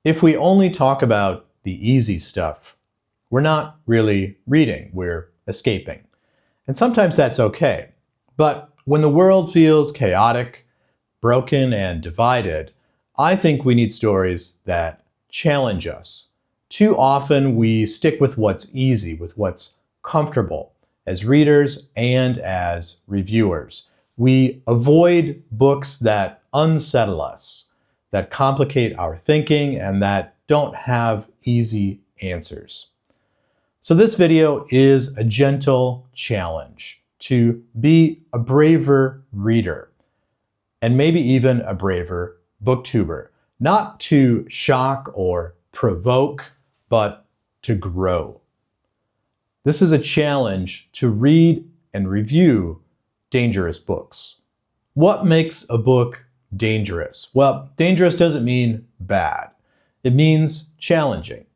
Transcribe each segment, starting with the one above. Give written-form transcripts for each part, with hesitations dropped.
If we only talk about the easy stuff, we're not really reading, we're escaping. And sometimes that's okay. But when the world feels chaotic, broken, and divided, I think we need stories that challenge us. Too often we stick with what's easy, with what's comfortable, as readers and as reviewers. We avoid books that unsettle us, that complicate our thinking, and that don't have easy answers. So this video is a gentle challenge to be a braver reader, and maybe even a braver booktuber. Not to shock or provoke, but to grow. This is a challenge to read and review dangerous books. What makes a book dangerous? Well, dangerous doesn't mean bad. It means challenging.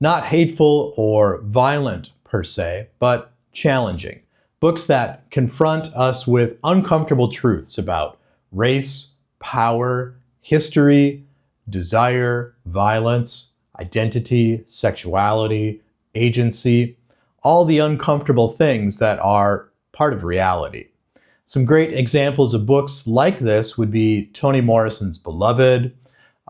Not hateful or violent per se, but challenging. Books that confront us with uncomfortable truths about race, power, history, desire, violence, identity, sexuality, agency, all the uncomfortable things that are part of reality. Some great examples of books like this would be Toni Morrison's Beloved,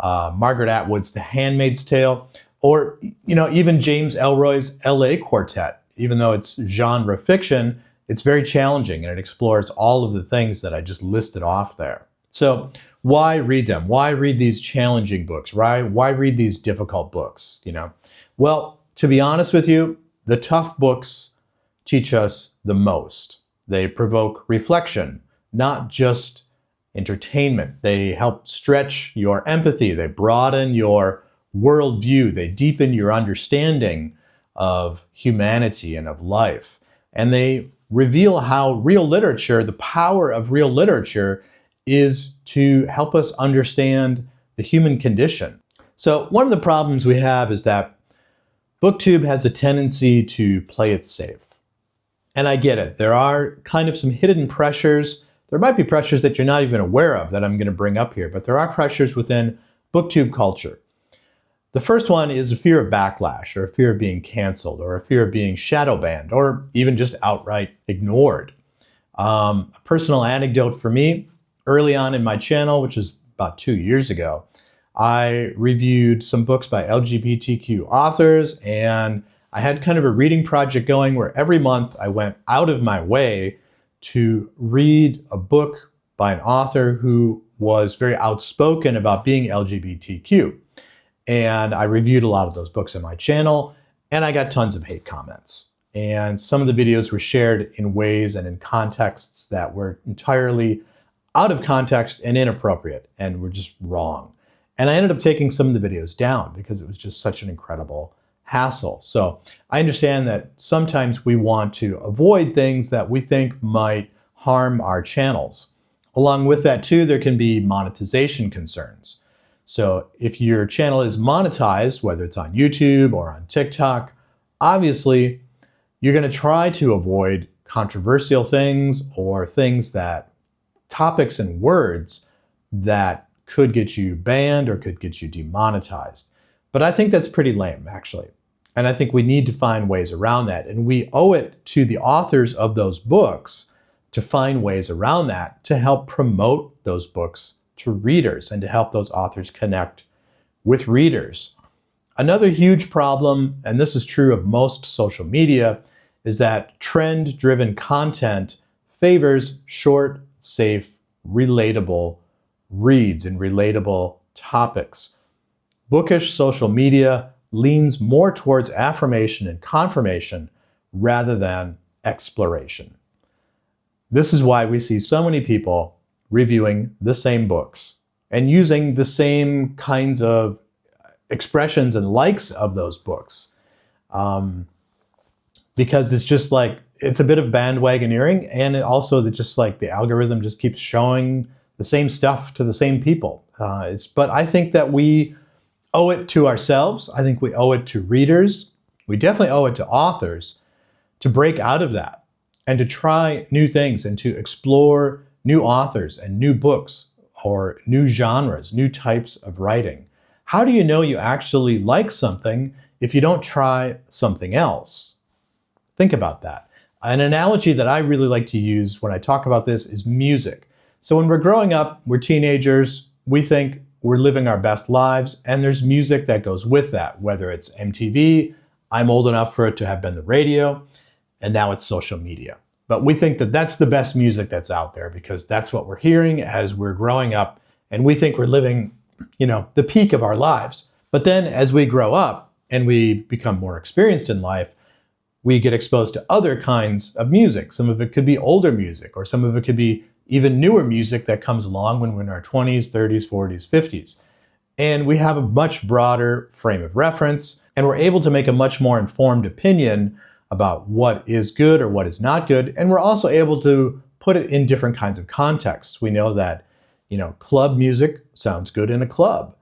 Margaret Atwood's The Handmaid's Tale, or even James Ellroy's LA Quartet. Even though it's genre fiction, it's very challenging and it explores all of the things that I just listed off there. So why read them? Why read these challenging books? Why read these difficult books? Well, to be honest with you, the tough books teach us the most. They provoke reflection, not just entertainment. They help stretch your empathy. They broaden your worldview. They deepen your understanding of humanity and of life. And they reveal how real literature, the power of real literature, is to help us understand the human condition. So one of the problems we have is that BookTube has a tendency to play it safe. And I get it. There are kind of some hidden pressures. There might be pressures that you're not even aware of that I'm going to bring up here, but there are pressures within BookTube culture. The first one is a fear of backlash, or a fear of being canceled, or a fear of being shadow banned, or even just outright ignored. A personal anecdote for me, early on in my channel, which is about 2 years ago, I reviewed some books by LGBTQ authors, and I had kind of a reading project going where every month I went out of my way to read a book by an author who was very outspoken about being LGBTQ. And I reviewed a lot of those books on my channel, and I got tons of hate comments. And some of the videos were shared in ways and in contexts that were entirely out of context and inappropriate and were just wrong. And I ended up taking some of the videos down because it was just such an incredible hassle. So I understand that sometimes we want to avoid things that we think might harm our channels. Along with that too, there can be monetization concerns. So if your channel is monetized, whether it's on YouTube or on TikTok, obviously you're going to try to avoid controversial things or topics and words that could get you banned or could get you demonetized. But I think that's pretty lame, actually. And I think we need to find ways around that. And we owe it to the authors of those books to find ways around that to help promote those books to readers and to help those authors connect with readers. Another huge problem, and this is true of most social media, is that trend-driven content favors short, safe, relatable reads and relatable topics. Bookish social media leans more towards affirmation and confirmation rather than exploration. This is why we see so many people reviewing the same books and using the same kinds of expressions and likes of those books. Because it's just like, it's a bit of bandwagoneering, and the algorithm just keeps showing the same stuff to the same people. But I think that we owe it to ourselves. I think we owe it to readers. We definitely owe it to authors to break out of that and to try new things and to explore new authors and new books or new genres, new types of writing. How do you know you actually like something if you don't try something else? Think about that. An analogy that I really like to use when I talk about this is music. So when we're growing up, we're teenagers, we think we're living our best lives, and there's music that goes with that, whether it's MTV, I'm old enough for it to have been the radio, and now it's social media. But we think that that's the best music that's out there because that's what we're hearing as we're growing up, and we think we're living, the peak of our lives. But then as we grow up and we become more experienced in life, we get exposed to other kinds of music. Some of it could be older music, or some of it could be even newer music that comes along when we're in our 20s, 30s, 40s, 50s. And we have a much broader frame of reference, and we're able to make a much more informed opinion about what is good or what is not good. And we're also able to put it in different kinds of contexts. We know that, club music sounds good in a club.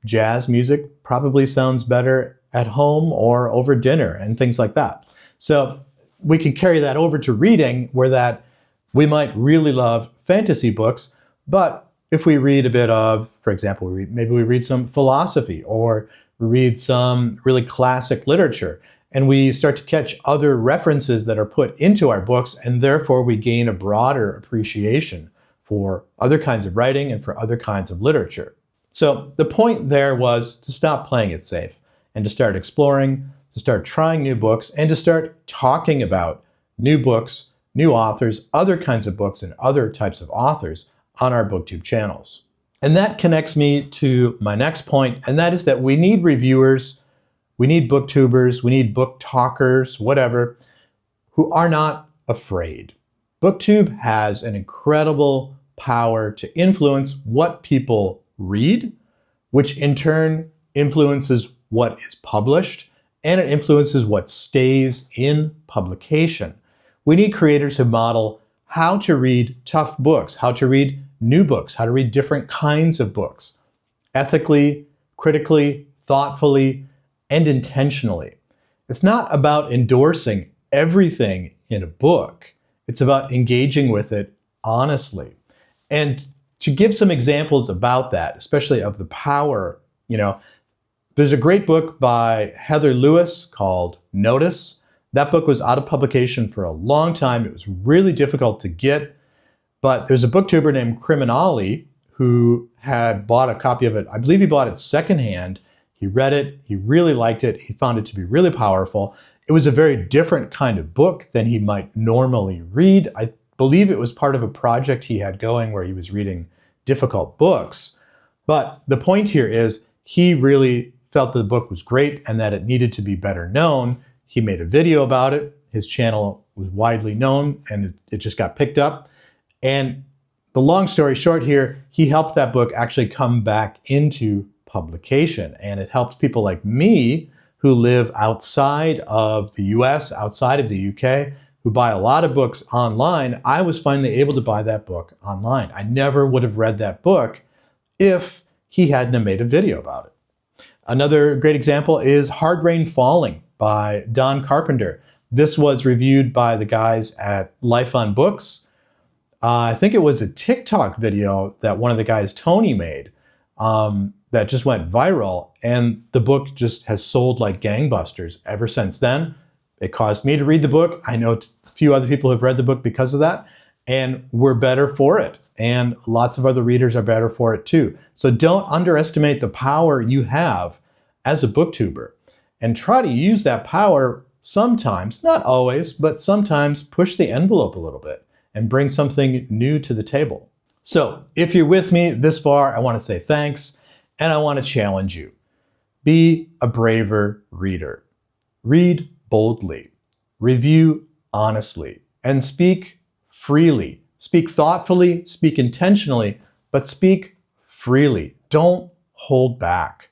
Jazz music probably sounds better at home or over dinner and things like that. So we can carry that over to reading, where that we might really love fantasy books, but if we read a bit of, for example, maybe we read some philosophy, or we read some really classic literature, and we start to catch other references that are put into our books, and therefore we gain a broader appreciation for other kinds of writing and for other kinds of literature. So the point there was to stop playing it safe and to start exploring, to start trying new books, and to start talking about new books, new authors, other kinds of books, and other types of authors on our BookTube channels. And that connects me to my next point, and that is that we need reviewers, we need booktubers, we need book talkers, whatever, who are not afraid. BookTube has an incredible power to influence what people read, which in turn influences what is published, and it influences what stays in publication. We need creators who model how to read tough books, how to read new books, how to read different kinds of books, ethically, critically, thoughtfully, and intentionally. It's not about endorsing everything in a book. It's about engaging with it honestly. And to give some examples about that, especially of the power, there's a great book by Heather Lewis called Notice. That book was out of publication for a long time. It was really difficult to get, but there's a booktuber named Criminali who had bought a copy of it. I believe he bought it secondhand. He read it, he really liked it, he found it to be really powerful. It was a very different kind of book than he might normally read. I believe it was part of a project he had going where he was reading difficult books. But the point here is he really felt that the book was great and that it needed to be better known. He made a video about it. His channel was widely known and it just got picked up. And the long story short here, he helped that book actually come back into publication. And it helped people like me who live outside of the US, outside of the UK, who buy a lot of books online. I was finally able to buy that book online. I never would have read that book if he hadn't have made a video about it. Another great example is Hard Rain Falling by Don Carpenter. This was reviewed by the guys at Life on Books. I think it was a TikTok video that one of the guys, Toni, made that just went viral, and the book just has sold like gangbusters ever since then. It caused me to read the book. I know a few other people have read the book because of that, and we're better for it. And lots of other readers are better for it too. So don't underestimate the power you have as a booktuber, and try to use that power sometimes, not always, but sometimes push the envelope a little bit and bring something new to the table. So if you're with me this far, I want to say thanks, and I want to challenge you. Be a braver reader. Read boldly, review honestly, and speak freely. Speak thoughtfully, speak intentionally, but speak freely. Don't hold back.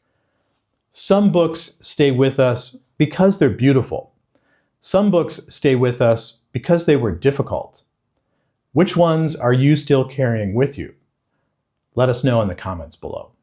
Some books stay with us because they're beautiful. Some books stay with us because they were difficult. Which ones are you still carrying with you? Let us know in the comments below.